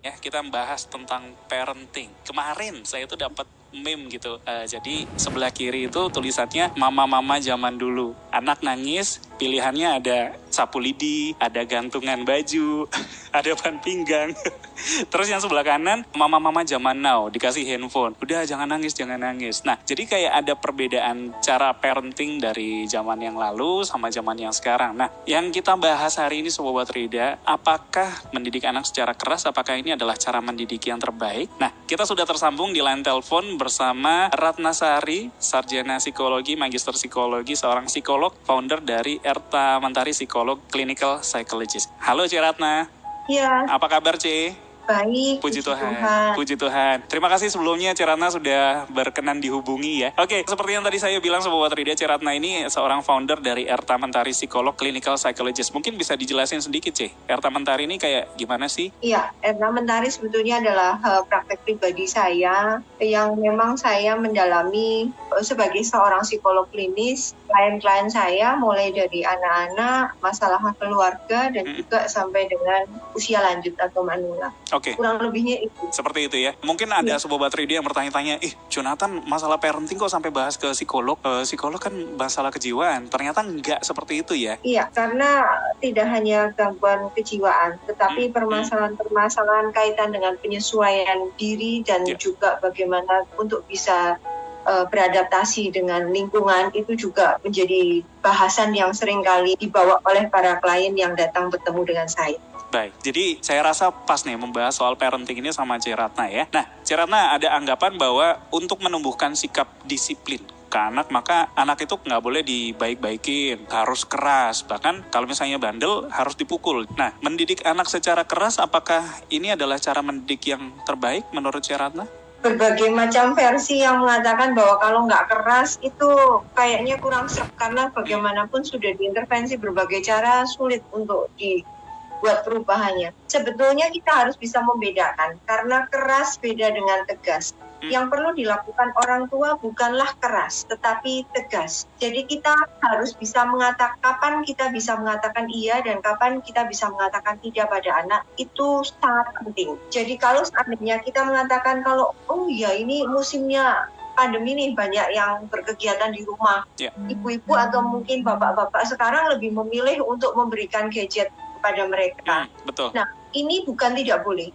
Ya, kita membahas tentang parenting. Kemarin saya tuh dapat meme gitu. Jadi sebelah kiri itu tulisannya mama-mama zaman dulu. Anak nangis, pilihannya ada sapu lidi, ada gantungan baju, ada ban pinggang. Terus yang sebelah kanan, mama-mama zaman now, dikasih handphone. Udah jangan nangis, jangan nangis. Nah, jadi kayak ada perbedaan cara parenting dari zaman yang lalu sama zaman yang sekarang. Nah, yang kita bahas hari ini Sobat Rida, apakah mendidik anak secara keras, apakah ini adalah cara mendidik yang terbaik? Nah, kita sudah tersambung di line telepon bersama Ratna Sari, Sarjana Psikologi, Magister Psikologi, seorang psikolog, founder dari Erta Mentari Psikolog Clinical Psychologist. Halo C. Ratna. Ya. Apa kabar C? Baik, puji Tuhan. Puji Tuhan. Terima kasih sebelumnya Ciratna sudah berkenan dihubungi ya. Oke, seperti yang tadi saya bilang Sobat Rida, Ciratna ini seorang founder dari Erta Mentari Psikolog Clinical Psychologist. Mungkin bisa dijelasin sedikit, C. Erta Mentari ini kayak gimana sih? Iya, Erta Mentari sebetulnya adalah praktek pribadi saya yang memang saya mendalami sebagai seorang psikolog klinis. Klien-klien saya mulai dari anak-anak, masalah keluarga, dan juga sampai dengan usia lanjut atau manula. Oke. Kurang lebihnya itu. Seperti itu ya. Mungkin ada Sobat Rida yang bertanya-tanya, Jonathan masalah parenting kok sampai bahas ke psikolog? Psikolog kan masalah kejiwaan. Ternyata enggak seperti itu ya. Iya, karena tidak hanya gangguan kejiwaan, tetapi permasalahan-permasalahan kaitan dengan penyesuaian diri dan juga bagaimana untuk bisa beradaptasi dengan lingkungan itu juga menjadi bahasan yang seringkali dibawa oleh para klien yang datang bertemu dengan saya. Baik, jadi saya rasa pas nih membahas soal parenting ini sama C. Ratna ya. Nah, C. Ratna ada anggapan bahwa untuk menumbuhkan sikap disiplin ke anak, maka anak itu nggak boleh dibaik-baikin, harus keras. Bahkan kalau misalnya bandel, harus dipukul. Nah, mendidik anak secara keras, apakah ini adalah cara mendidik yang terbaik menurut C. Ratna? Berbagai macam versi yang mengatakan bahwa kalau nggak keras itu kayaknya kurang serap, karena bagaimanapun sudah diintervensi berbagai cara, sulit untuk dibuat perubahannya. Sebetulnya kita harus bisa membedakan, karena keras beda dengan tegas. Yang perlu dilakukan orang tua bukanlah keras, tetapi tegas. Jadi kita harus bisa mengatakan kapan kita bisa mengatakan iya dan kapan kita bisa mengatakan tidak pada anak, itu sangat penting. Jadi kalau seandainya kita mengatakan kalau oh ya ini musimnya pandemi nih, banyak yang berkegiatan di rumah. Ibu-ibu atau mungkin bapak-bapak sekarang lebih memilih untuk memberikan gadget kepada mereka. Betul. Nah, ini bukan tidak boleh.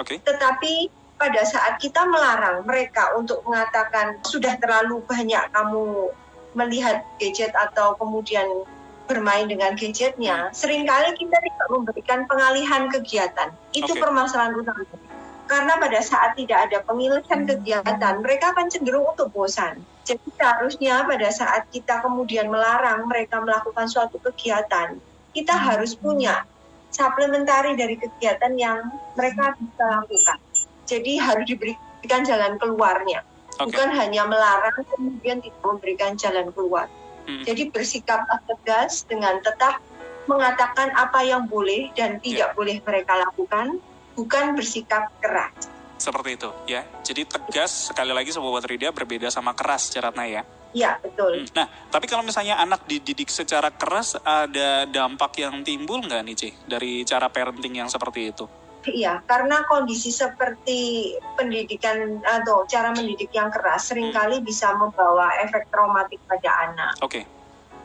Oke. Tetapi pada saat kita melarang mereka untuk mengatakan sudah terlalu banyak kamu melihat gadget atau kemudian bermain dengan gadgetnya, seringkali kita tidak memberikan pengalihan kegiatan. Itu permasalahan utama. Karena pada saat tidak ada pengalihan kegiatan, mereka akan cenderung untuk bosan. Jadi seharusnya pada saat kita kemudian melarang mereka melakukan suatu kegiatan, kita harus punya suplementari dari kegiatan yang mereka bisa lakukan. Jadi harus diberikan jalan keluarnya, bukan hanya melarang kemudian tidak memberikan jalan keluar. Jadi bersikap tegas dengan tetap mengatakan apa yang boleh dan tidak boleh mereka lakukan, bukan bersikap keras. Seperti itu ya. Jadi tegas, sekali lagi Sobat Rida, berbeda sama keras Ciratna ya. Iya, betul. Nah, tapi kalau misalnya anak dididik secara keras, ada dampak yang timbul nggak nih, Ci, dari cara parenting yang seperti itu? Iya, karena kondisi seperti pendidikan atau cara mendidik yang keras seringkali bisa membawa efek traumatik pada anak.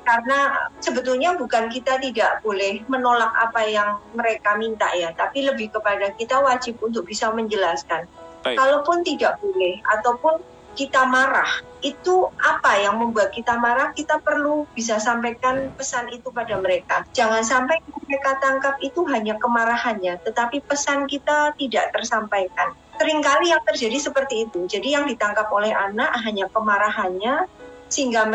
Karena sebetulnya bukan kita tidak boleh menolak apa yang mereka minta ya, tapi lebih kepada kita wajib untuk bisa menjelaskan. Kalaupun tidak boleh ataupun kita marah, itu apa yang membuat kita marah, kita perlu bisa sampaikan pesan itu pada mereka. Jangan sampai mereka tangkap itu hanya kemarahannya, tetapi pesan kita tidak tersampaikan. Seringkali yang terjadi seperti itu. Jadi yang ditangkap oleh anak hanya kemarahannya, sehingga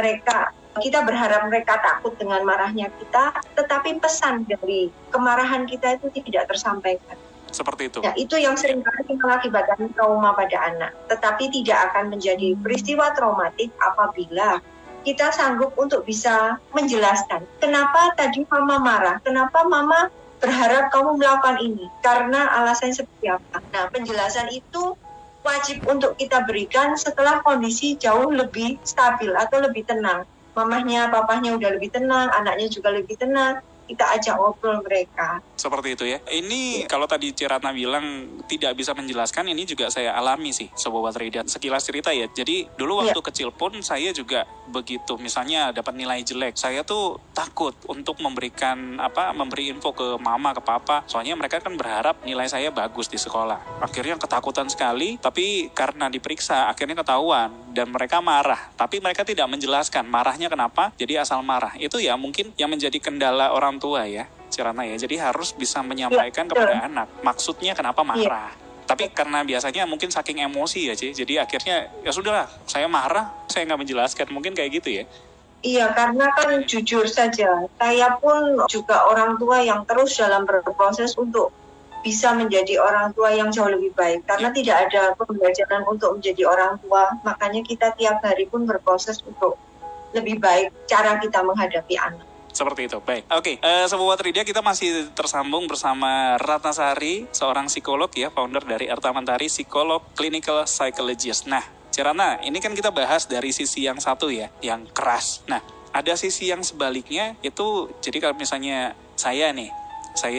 kita berharap mereka takut dengan marahnya kita, tetapi pesan dari kemarahan kita itu tidak tersampaikan. Seperti itu. Ya, itu yang seringkali mengakibatkan trauma pada anak. Tetapi tidak akan menjadi peristiwa traumatik apabila kita sanggup untuk bisa menjelaskan. Kenapa tadi mama marah? Kenapa mama berharap kamu melakukan ini? Karena alasan seperti apa? Nah, penjelasan itu wajib untuk kita berikan setelah kondisi jauh lebih stabil atau lebih tenang. Mamahnya, papahnya udah lebih tenang, anaknya juga lebih tenang. kita ajak ngobrol mereka. Seperti itu ya. Ini kalau tadi Ciratna bilang tidak bisa menjelaskan, ini juga saya alami sih, Sobat Rida. Sekilas cerita ya. Jadi dulu waktu kecil pun saya juga begitu. Misalnya dapat nilai jelek, saya tuh takut untuk memberi info ke mama, ke papa. Soalnya mereka kan berharap nilai saya bagus di sekolah. Akhirnya ketakutan sekali, tapi karena diperiksa akhirnya ketahuan dan mereka marah. Tapi mereka tidak menjelaskan marahnya kenapa. Jadi asal marah. Itu ya mungkin yang menjadi kendala orang tua ya, Ciratna ya. Jadi harus bisa menyampaikan kepada anak maksudnya kenapa marah. Tapi karena biasanya mungkin saking emosi ya, Ci. Jadi akhirnya ya sudahlah, saya marah, saya nggak menjelaskan. Mungkin kayak gitu ya. Iya, karena kan jujur saja, saya pun juga orang tua yang terus dalam berproses untuk bisa menjadi orang tua yang jauh lebih baik. Karena tidak ada pembelajaran untuk menjadi orang tua, makanya kita tiap hari pun berproses untuk lebih baik cara kita menghadapi anak. Seperti itu, baik. Oke, Sobat Rida, kita masih tersambung bersama Ratna Sari, seorang psikolog ya, founder dari Erta Mentari, psikolog clinical psychologist. Nah, Ciratna, ini kan kita bahas dari sisi yang satu ya, yang keras. Nah, ada sisi yang sebaliknya, itu jadi kalau misalnya saya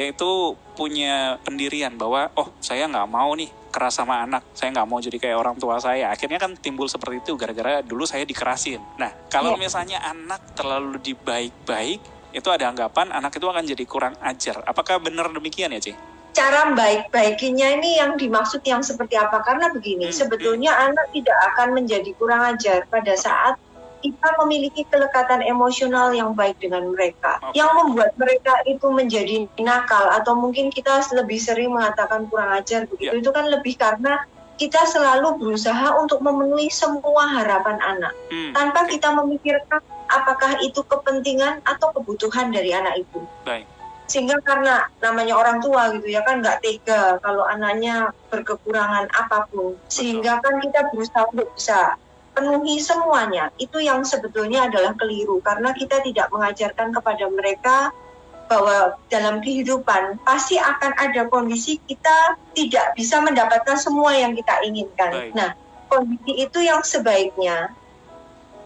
itu punya pendirian bahwa, saya nggak mau nih keras sama anak, saya nggak mau jadi kayak orang tua saya. Akhirnya kan timbul seperti itu gara-gara dulu saya dikerasin. Nah, kalau misalnya anak terlalu dibaik-baik, itu ada anggapan anak itu akan jadi kurang ajar. Apakah benar demikian ya, Ci? Cara baik-baikinya ini yang dimaksud yang seperti apa? Karena begini, sebetulnya anak tidak akan menjadi kurang ajar pada saat kita memiliki kelekatan emosional yang baik dengan mereka. Yang membuat mereka itu menjadi nakal atau mungkin kita lebih sering mengatakan kurang ajar begitu, itu kan lebih karena kita selalu berusaha untuk memenuhi semua harapan anak tanpa kita memikirkan apakah itu kepentingan atau kebutuhan dari anak itu. Baik. Sehingga karena namanya orang tua gitu ya kan nggak tega kalau anaknya berkekurangan apapun. Sehingga kan kita berusaha untuk bisa penuhi semuanya. Itu yang sebetulnya adalah keliru karena kita tidak mengajarkan kepada mereka bahwa dalam kehidupan pasti akan ada kondisi kita tidak bisa mendapatkan semua yang kita inginkan. Baik. Nah, kondisi itu yang sebaiknya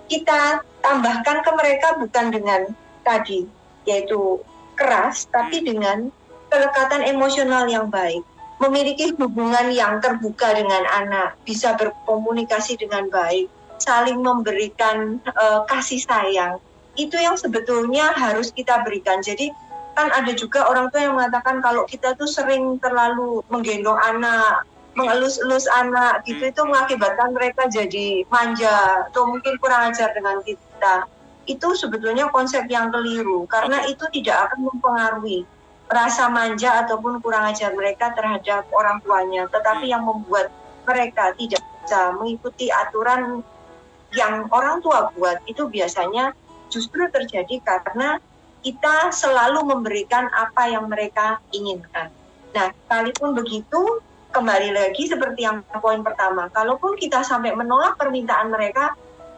kita tambahkan ke mereka bukan dengan tadi, yaitu keras, tapi dengan kelekatan emosional yang baik. Memiliki hubungan yang terbuka dengan anak, bisa berkomunikasi dengan baik, saling memberikan kasih sayang. Itu yang sebetulnya harus kita berikan. Jadi kan ada juga orang tua yang mengatakan kalau kita tuh sering terlalu menggendong anak, mengelus-elus anak gitu, itu mengakibatkan mereka jadi manja atau mungkin kurang ajar dengan kita. Itu sebetulnya konsep yang keliru karena itu tidak akan mempengaruhi rasa manja ataupun kurang ajar mereka terhadap orang tuanya, tetapi yang membuat mereka tidak bisa mengikuti aturan yang orang tua buat itu biasanya justru terjadi karena kita selalu memberikan apa yang mereka inginkan. Nah, sekalipun begitu, kembali lagi seperti yang poin pertama, kalaupun kita sampai menolak permintaan mereka,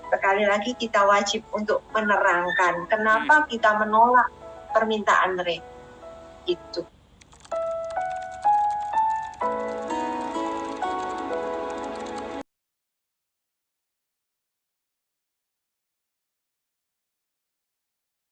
sekali lagi kita wajib untuk menerangkan kenapa kita menolak permintaan mereka. Itu.